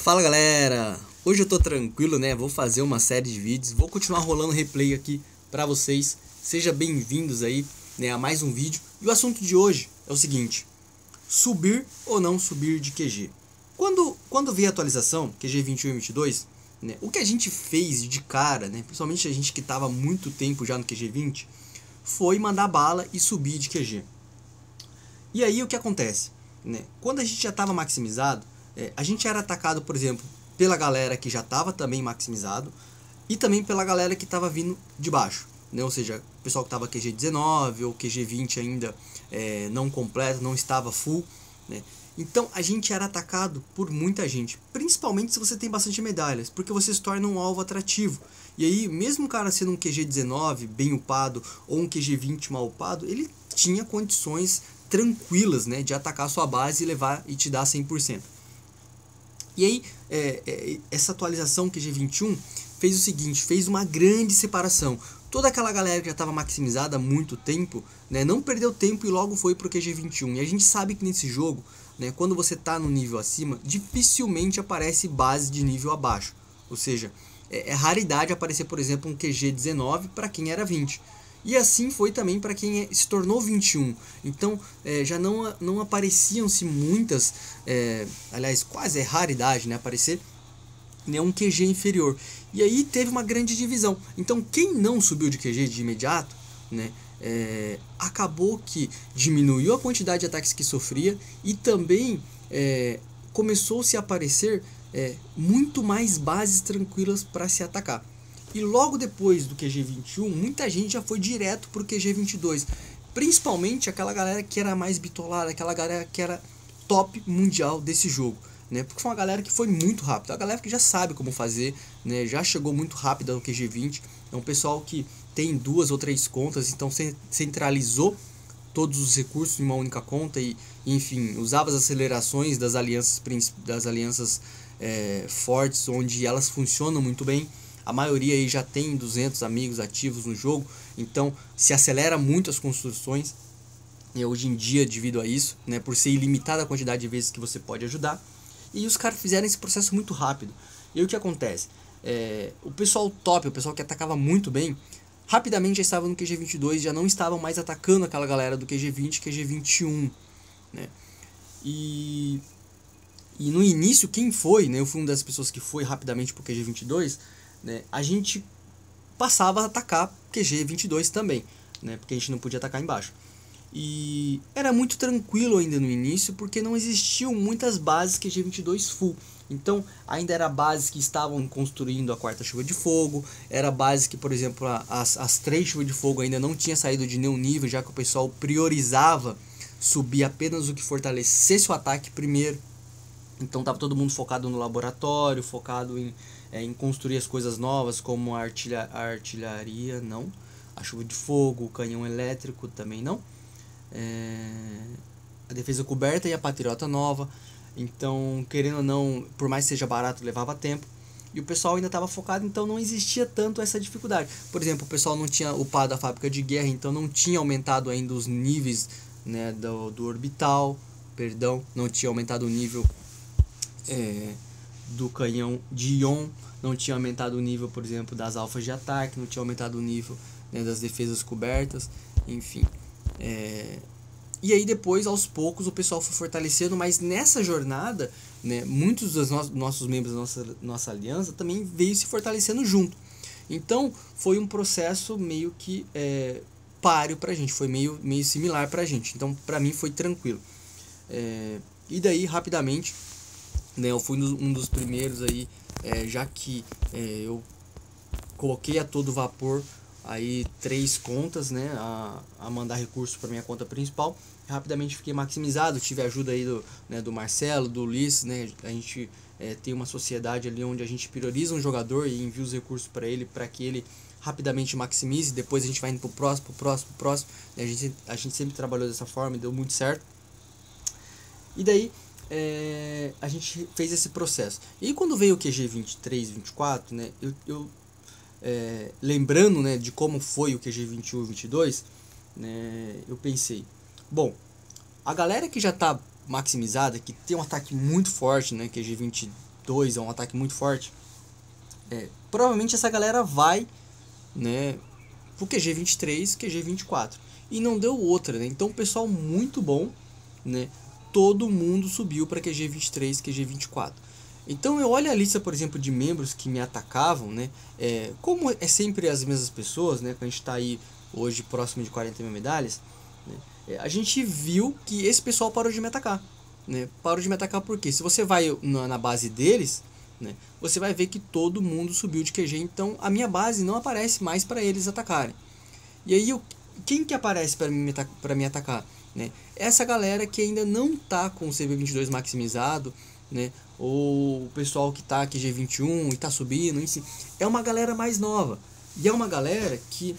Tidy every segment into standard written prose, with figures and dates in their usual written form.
Fala galera, hoje eu tô tranquilo, né? Vou fazer uma série de vídeos, vou continuar rolando replay aqui pra vocês. Sejam bem-vindos aí, né, a mais um vídeo. E o assunto de hoje é o seguinte: subir ou não subir de QG. Quando veio a atualização QG 21 e 22, né, o que a gente fez de cara, né, principalmente a gente que tava há muito tempo já no QG 20, foi mandar bala e subir de QG. E aí o que acontece, né? Quando a gente já estava maximizado, a gente era atacado, por exemplo, pela galera que já estava também maximizado e também pela galera que estava vindo de baixo, né? Ou seja, o pessoal que estava QG 19 ou QG 20 ainda não completo, não estava full, né? Então a gente era atacado por muita gente, principalmente se você tem bastante medalhas, porque você se torna um alvo atrativo. E aí, mesmo o cara sendo um QG 19 bem upado ou um QG 20 mal upado, ele tinha condições tranquilas, né, de atacar a sua base e levar e te dar 100%. E aí, essa atualização QG21 fez o seguinte, fez uma grande separação. Toda aquela galera que já estava maximizada há muito tempo, né, não perdeu tempo e logo foi para o QG21. E a gente sabe que nesse jogo, né, quando você está no nível acima, dificilmente aparece base de nível abaixo. Ou seja, é raridade aparecer, por exemplo, um QG19 para quem era 20. E assim foi também para quem se tornou 21. Então já não apareciam-se muitas, aliás, quase é raridade, né, aparecer um QG inferior. E aí teve uma grande divisão. Então quem não subiu de QG de imediato, né, acabou que diminuiu a quantidade de ataques que sofria e também começou-se a aparecer muito mais bases tranquilas para se atacar. E logo depois do QG 21, muita gente já foi direto pro QG 22. Principalmente aquela galera que era mais bitolada, aquela galera que era top mundial desse jogo, né? Porque foi uma galera que foi muito rápido, a galera que já sabe como fazer, né? Já chegou muito rápido no QG 20. É um pessoal que tem 2 ou 3 contas, então centralizou todos os recursos em uma única conta e, enfim, usava as acelerações das alianças fortes, onde elas funcionam muito bem. A maioria aí já tem 200 amigos ativos no jogo, então se acelera muito as construções, hoje em dia, devido a isso, né, por ser ilimitada a quantidade de vezes que você pode ajudar. E os caras fizeram esse processo muito rápido. E o que acontece? O pessoal top, o pessoal que atacava muito bem, rapidamente já estava no QG 22, já não estavam mais atacando aquela galera do QG 20, QG 21, né? E no início, quem foi, né, eu fui uma das pessoas que foi rapidamente pro QG 22, né, a gente passava a atacar QG 22 também, né, porque a gente não podia atacar embaixo. E era muito tranquilo ainda no início, porque não existiam muitas bases QG 22 full. Então ainda era bases que estavam construindo a quarta chuva de fogo, era base que, por exemplo, as 3 chuvas de fogo ainda não tinha saído de nenhum nível, já que o pessoal priorizava subir apenas o que fortalecesse o ataque primeiro. Então estava todo mundo focado no laboratório, focado em construir as coisas novas, como a artilharia, não. A chuva de fogo, o canhão elétrico também não. A defesa coberta e a patriota nova. Então, querendo ou não, por mais que seja barato, levava tempo. E o pessoal ainda estava focado, então não existia tanto essa dificuldade. Por exemplo, o pessoal não tinha upado a fábrica de guerra, então não tinha aumentado ainda os níveis, né, do orbital. Perdão, não tinha aumentado o nível do canhão de ion, não tinha aumentado o nível, por exemplo, das alfas de ataque, não tinha aumentado o nível, né, das defesas cobertas, enfim. E aí depois, aos poucos, o pessoal foi fortalecendo, mas nessa jornada, né, muitos dos nossos membros da nossa aliança também veio se fortalecendo junto. Então foi um processo meio que páreo pra gente, foi meio similar pra gente. Então pra mim foi tranquilo. E daí, rapidamente, né, eu fui um dos primeiros aí, já que eu coloquei a todo vapor aí 3 contas, né, a mandar recursos para minha conta principal. Rapidamente fiquei maximizado, tive a ajuda aí do Marcelo, do Ulisses, né, a gente tem uma sociedade ali onde a gente prioriza um jogador e envia os recursos para ele, para que ele rapidamente maximize, depois a gente vai indo pro próximo, né, a gente sempre trabalhou dessa forma e deu muito certo. E daí a gente fez esse processo. E quando veio o QG 23, 24, né, eu lembrando, né, de como foi o QG 21 e 22, né, eu pensei, bom, a galera que já está maximizada, que tem um ataque muito forte, né, QG 2 é um ataque muito forte, provavelmente essa galera vai, né, pro QG23, QG24. E não deu outra, né? Então, pessoal muito bom, né? Todo mundo subiu para QG23, QG24. Então, eu olho a lista, por exemplo, de membros que me atacavam, né? Como é sempre as mesmas pessoas, né? Quando a gente está aí hoje próximo de 40 mil medalhas, né? A gente viu que esse pessoal parou de me atacar, né? Parou de me atacar porque se você vai na base deles, né, você vai ver que todo mundo subiu de QG, então a minha base não aparece mais para eles atacarem. E aí, quem que aparece para me atacar? Né? Essa galera que ainda não está com o CB22 maximizado, né? Ou o pessoal que está QG21 e está subindo, enfim, é uma galera mais nova. E é uma galera que,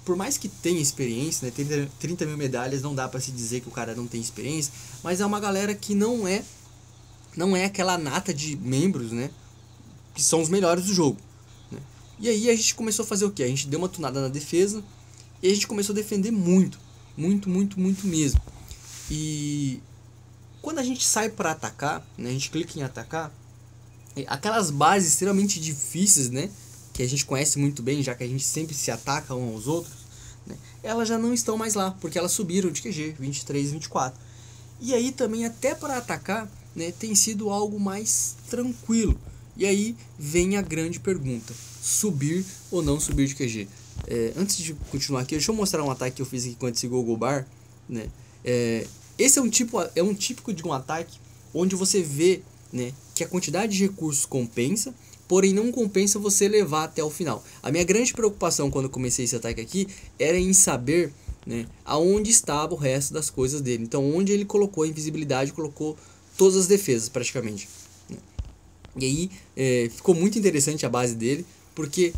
por mais que tenha experiência, né, 30 mil medalhas, não dá para se dizer que o cara não tem experiência, mas é uma galera que não é aquela nata de membros, né, que são os melhores do jogo, né? E aí a gente começou a fazer o que? A gente deu uma tunada na defesa e a gente começou a defender muito mesmo. E quando a gente sai para atacar, né, a gente clica em atacar, aquelas bases extremamente difíceis, né, que a gente conhece muito bem, já que a gente sempre se ataca uns aos outros, né, elas já não estão mais lá, porque elas subiram de QG 23, 24. E aí também até para atacar, né, tem sido algo mais tranquilo. E aí vem a grande pergunta: subir ou não subir de QG? Antes de continuar aqui, deixa eu mostrar um ataque que eu fiz aqui com esse Gogobar, né? Esse é um típico de um ataque onde você vê, né, que a quantidade de recursos compensa, porém não compensa você levar até o final. A minha grande preocupação quando eu comecei esse ataque aqui era em saber, né, aonde estava o resto das coisas dele. Então, onde ele colocou a invisibilidade, colocou todas as defesas praticamente, né? E aí ficou muito interessante a base dele, porque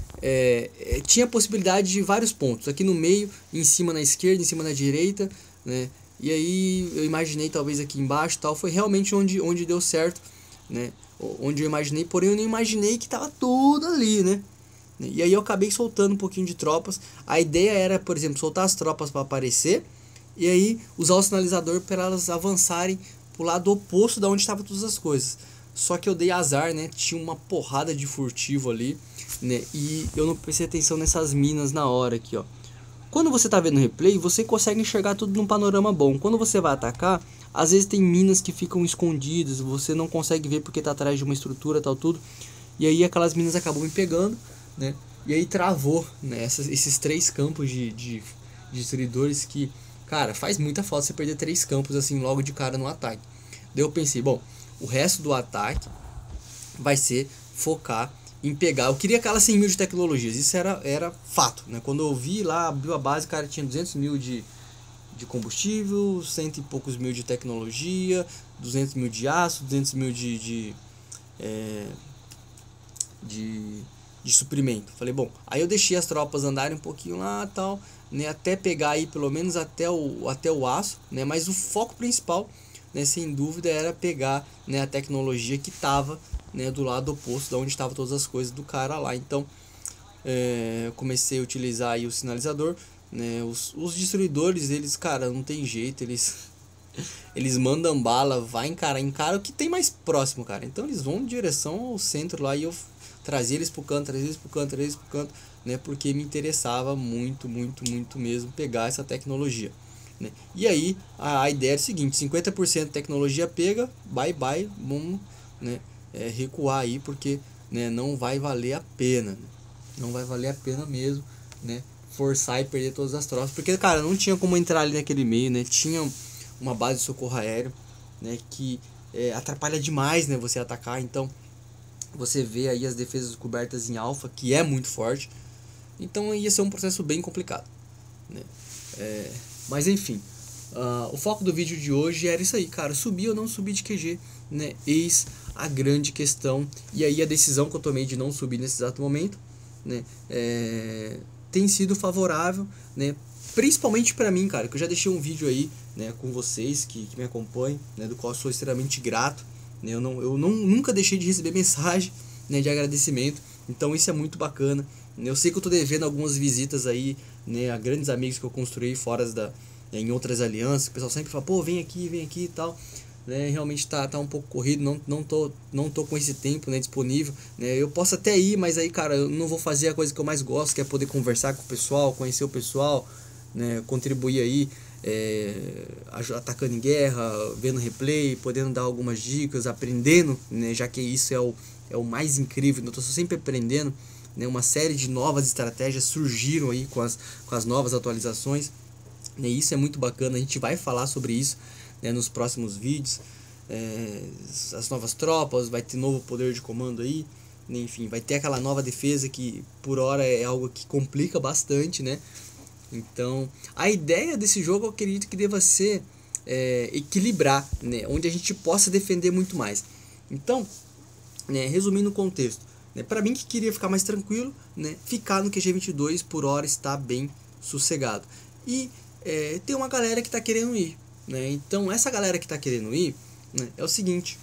tinha a possibilidade de vários pontos, aqui no meio, em cima na esquerda, em cima na direita, né? E aí eu imaginei talvez aqui embaixo, tal, foi realmente onde deu certo, né? Onde eu imaginei, porém eu não imaginei que estava tudo ali, né? E aí eu acabei soltando um pouquinho de tropas. A ideia era, por exemplo, soltar as tropas para aparecer e aí usar o sinalizador para elas avançarem pro lado oposto da onde estavam todas as coisas. Só que eu dei azar, né? Tinha uma porrada de furtivo ali, né? E eu não prestei atenção nessas minas na hora aqui, ó. Quando você tá vendo o replay, você consegue enxergar tudo num panorama bom. Quando você vai atacar, às vezes tem minas que ficam escondidas, você não consegue ver porque tá atrás de uma estrutura, tal, tudo. E aí aquelas minas acabam me pegando, né? E aí travou, né, esses 3 campos de destruidores que, cara, faz muita falta você perder 3 campos assim logo de cara no ataque. Daí eu pensei, bom, o resto do ataque vai ser focar em pegar. Eu queria aquelas 100 mil de tecnologias, isso era fato, né? Quando eu vi lá, abriu a base, cara, tinha 200 mil de combustível, 100 e poucos mil de tecnologia, 200 mil de aço, 200 mil de suprimento. Falei, bom, aí eu deixei as tropas andarem um pouquinho lá, tal, né, até pegar aí pelo menos até o aço, né? Mas o foco principal, né, sem dúvida, era pegar, né, a tecnologia que estava, né, do lado oposto, da onde estavam todas as coisas do cara lá. Então eu comecei a utilizar aí o sinalizador, né? Os destruidores, eles, cara, não tem jeito, eles mandam bala, vai encara o que tem mais próximo, cara. Então eles vão em direção ao centro lá e eu trazia eles pro canto, né? Porque me interessava muito mesmo pegar essa tecnologia, né? E aí a ideia é o seguinte: 50% de tecnologia pega, bye, vamos, né, recuar aí, porque, né, não vai valer a pena, né? Não vai valer a pena mesmo, né, forçar e perder todas as tropas, porque, cara, não tinha como entrar ali naquele meio, né? Tinha uma base de socorro aéreo, né, que atrapalha demais, né, você atacar. Então você vê aí as defesas cobertas em alfa, que é muito forte. Então ia ser um processo bem complicado, né? Mas enfim, o foco do vídeo de hoje era isso aí, cara: subir ou não subir de QG, né? Eis a grande questão. E aí a decisão que eu tomei de não subir nesse exato momento, né, tem sido favorável, né? Principalmente pra mim, cara, que eu já deixei um vídeo aí, né, com vocês que me acompanham, né, do qual eu sou extremamente grato, né? Eu nunca deixei de receber mensagem, né, de agradecimento. Então isso é muito bacana. Eu sei que eu tô devendo algumas visitas aí, né, a grandes amigos que eu construí fora em outras alianças. O pessoal sempre fala, pô, vem aqui e tal, né, realmente tá um pouco corrido, não tô com esse tempo, né, disponível, né, eu posso até ir, mas aí, cara, eu não vou fazer a coisa que eu mais gosto, que é poder conversar com o pessoal, conhecer o pessoal, né, contribuir aí, atacando em guerra, vendo replay, podendo dar algumas dicas, aprendendo, né, já que isso é o mais incrível, eu tô sempre aprendendo, né, uma série de novas estratégias surgiram aí com as novas atualizações, né, isso é muito bacana, a gente vai falar sobre isso, né, nos próximos vídeos, as novas tropas, vai ter novo poder de comando aí, né, enfim, vai ter aquela nova defesa que por hora é algo que complica bastante, né? Então, a ideia desse jogo eu acredito que deva ser equilibrar, né, onde a gente possa defender muito mais. Então, né, resumindo o contexto, né, para mim que queria ficar mais tranquilo, né, ficar no QG22 por hora está bem sossegado. E tem uma galera que está querendo ir, né? Então essa galera que está querendo ir, né, é o seguinte,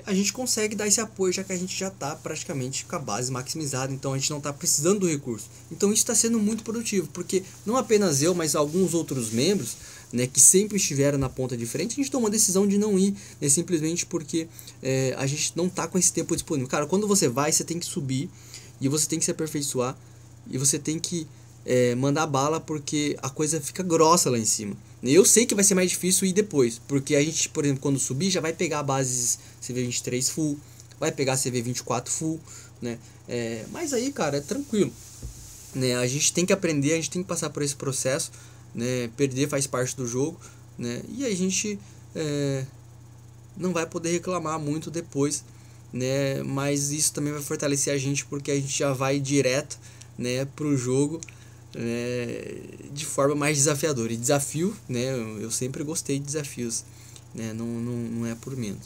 a gente consegue dar esse apoio já que a gente já está praticamente com a base maximizada, então a gente não está precisando do recurso. Então isso está sendo muito produtivo, porque não apenas eu, mas alguns outros membros, né, que sempre estiveram na ponta de frente, a gente tomou a decisão de não ir, né, simplesmente porque a gente não está com esse tempo disponível. Cara, quando você vai, você tem que subir, e você tem que se aperfeiçoar, e você tem que mandar bala, porque a coisa fica grossa lá em cima. Eu sei que vai ser mais difícil ir depois, porque a gente, por exemplo, quando subir, já vai pegar bases CV23 full, vai pegar CV24 full, né? Mas aí, cara, é tranquilo, né? A gente tem que aprender, a gente tem que passar por esse processo, né? Perder faz parte do jogo, né? E a gente não vai poder reclamar muito depois, né? Mas isso também vai fortalecer a gente, porque a gente já vai direto, né, pro jogo, de forma mais desafiadora. E desafio, né, eu sempre gostei de desafios, né, não é por menos.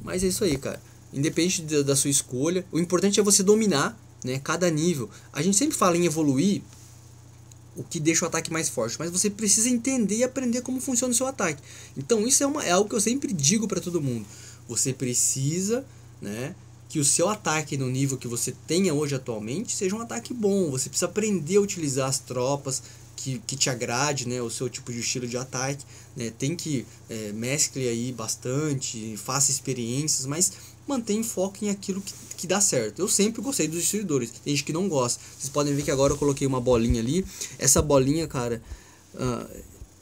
Mas é isso aí, cara. Independente da sua escolha, o importante é você dominar, né, cada nível. A gente sempre fala em evoluir, o que deixa o ataque mais forte, mas você precisa entender e aprender como funciona o seu ataque. Então isso é algo que eu sempre digo para todo mundo. Você precisa, né, que o seu ataque no nível que você tenha hoje atualmente seja um ataque bom. Você precisa aprender a utilizar as tropas que te agrade, né, o seu tipo de estilo de ataque, né, tem que mescle aí bastante, faça experiências, mas mantenha foco em aquilo que dá certo. Eu sempre gostei dos destruidores, tem gente que não gosta. Vocês podem ver que agora eu coloquei uma bolinha ali. Essa bolinha, cara,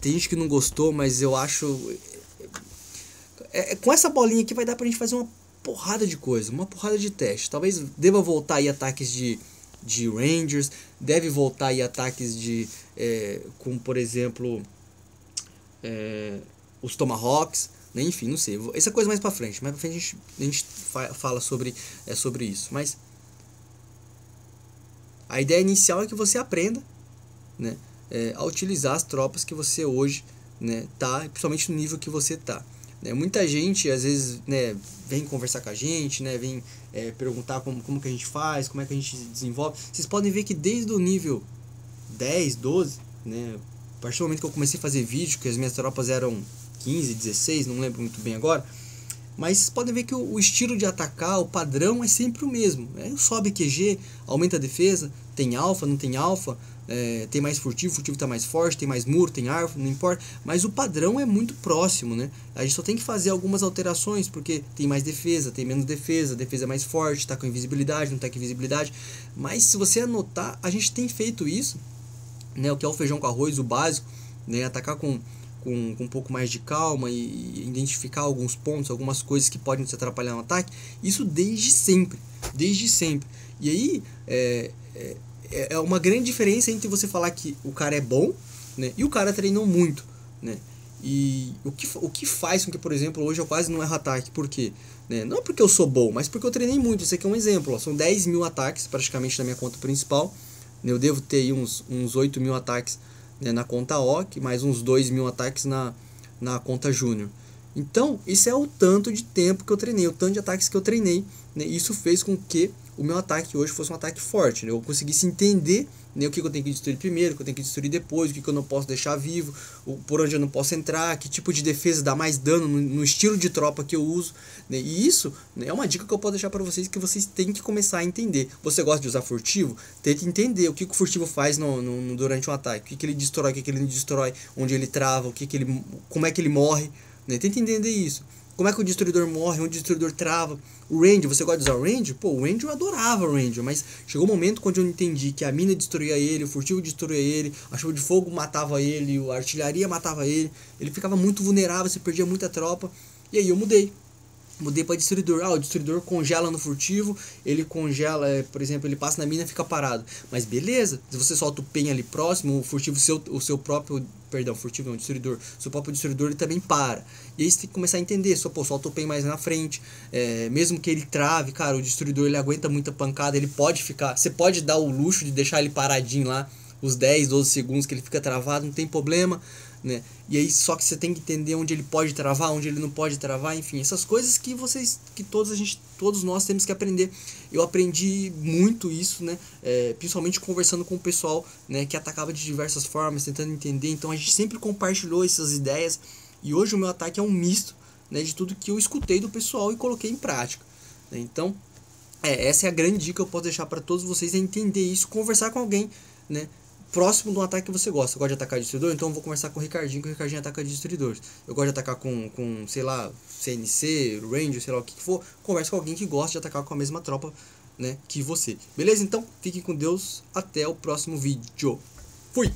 tem gente que não gostou, mas eu acho... com essa bolinha aqui vai dar pra gente fazer uma porrada de coisa, uma porrada de teste. Talvez deva voltar aí ataques de Rangers, deve voltar aí ataques como por exemplo os Tomahawks, né? Enfim, não sei, essa coisa mais pra frente a gente fala sobre isso, mas a ideia inicial é que você aprenda, né, a utilizar as tropas que você hoje, né, tá, principalmente no nível que você tá. Muita gente às vezes, né, vem conversar com a gente, né, vem perguntar como que a gente faz, como é que a gente desenvolve. Vocês podem ver que desde o nível 10, 12, né, a partir do momento que eu comecei a fazer vídeo, que as minhas tropas eram 15, 16, não lembro muito bem agora, mas vocês podem ver que o estilo de atacar, o padrão é sempre o mesmo. Sobe QG, aumenta a defesa, tem alfa, não tem alfa, tem mais furtivo tá mais forte, tem mais muro, tem árvore, não importa, mas o padrão é muito próximo, né? A gente só tem que fazer algumas alterações, porque tem mais defesa, tem menos defesa, a defesa é mais forte, tá com invisibilidade, não tá com invisibilidade, mas se você anotar, a gente tem feito isso, né? O que é o feijão com arroz, o básico, né? Atacar com um pouco mais de calma e identificar alguns pontos, algumas coisas que podem te atrapalhar no ataque, isso desde sempre, e aí é uma grande diferença entre você falar que o cara é bom, né, e o cara treinou muito, né, e o que faz com que, por exemplo, hoje eu quase não erro ataque, por quê? Né, não é porque eu sou bom, mas porque eu treinei muito. Esse aqui é um exemplo, ó, são 10 mil ataques praticamente na minha conta principal, né, eu devo ter aí uns 8 mil ataques, né, na conta OC, mais uns 2 mil ataques na conta Júnior. Então, isso é o tanto de tempo que eu treinei, o tanto de ataques que eu treinei, né, isso fez com que o meu ataque hoje fosse um ataque forte, né, eu conseguisse entender, né, o que eu tenho que destruir primeiro, o que eu tenho que destruir depois, o que eu não posso deixar vivo, por onde eu não posso entrar, que tipo de defesa dá mais dano no estilo de tropa que eu uso, né, e isso, né, é uma dica que eu posso deixar para vocês, que vocês têm que começar a entender. Você gosta de usar furtivo? Tente entender o que o furtivo faz durante um ataque, o que ele destrói, o que ele não destrói, onde ele trava, como é que ele morre, né, tenta entender isso. como é que o destruidor morre, onde o destruidor trava. O Ranger, você gosta de usar o Ranger? Pô, o Ranger eu adorava o Ranger, mas chegou um momento onde eu entendi que a mina destruía ele, o furtivo destruía ele, a chuva de fogo matava ele, a artilharia matava ele ficava muito vulnerável, você perdia muita tropa, e aí eu mudei para destruidor. O destruidor congela no furtivo, ele congela, por exemplo, ele passa na mina e fica parado. Mas beleza, se você solta o pen ali próximo, o furtivo, o seu próprio, perdão, furtivo não, o destruidor, seu próprio destruidor ele também para. E aí você tem que começar a entender, solta o pen mais na frente, mesmo que ele trave, cara, o destruidor ele aguenta muita pancada, ele pode ficar, você pode dar o luxo de deixar ele paradinho lá, os 10, 12 segundos que ele fica travado, não tem problema, né? E aí só que você tem que entender onde ele pode travar, onde ele não pode travar, enfim, essas coisas que todos nós temos que aprender. Eu aprendi muito isso, né? Principalmente conversando com o pessoal, né, que atacava de diversas formas, tentando entender. Então a gente sempre compartilhou essas ideias e hoje o meu ataque é um misto, né, de tudo que eu escutei do pessoal e coloquei em prática, né? Então essa é a grande dica que eu posso deixar para todos vocês, é entender isso, conversar com alguém, né, próximo de um ataque que você gosta. Eu gosto de atacar de destruidor, então eu vou conversar com o Ricardinho, que o Ricardinho ataca de destruidores. Eu gosto de atacar com sei lá, CNC, Ranger, sei lá o que for. Conversa com alguém que gosta de atacar com a mesma tropa, né, que você. Beleza? Então, fiquem com Deus. Até o próximo vídeo. Fui!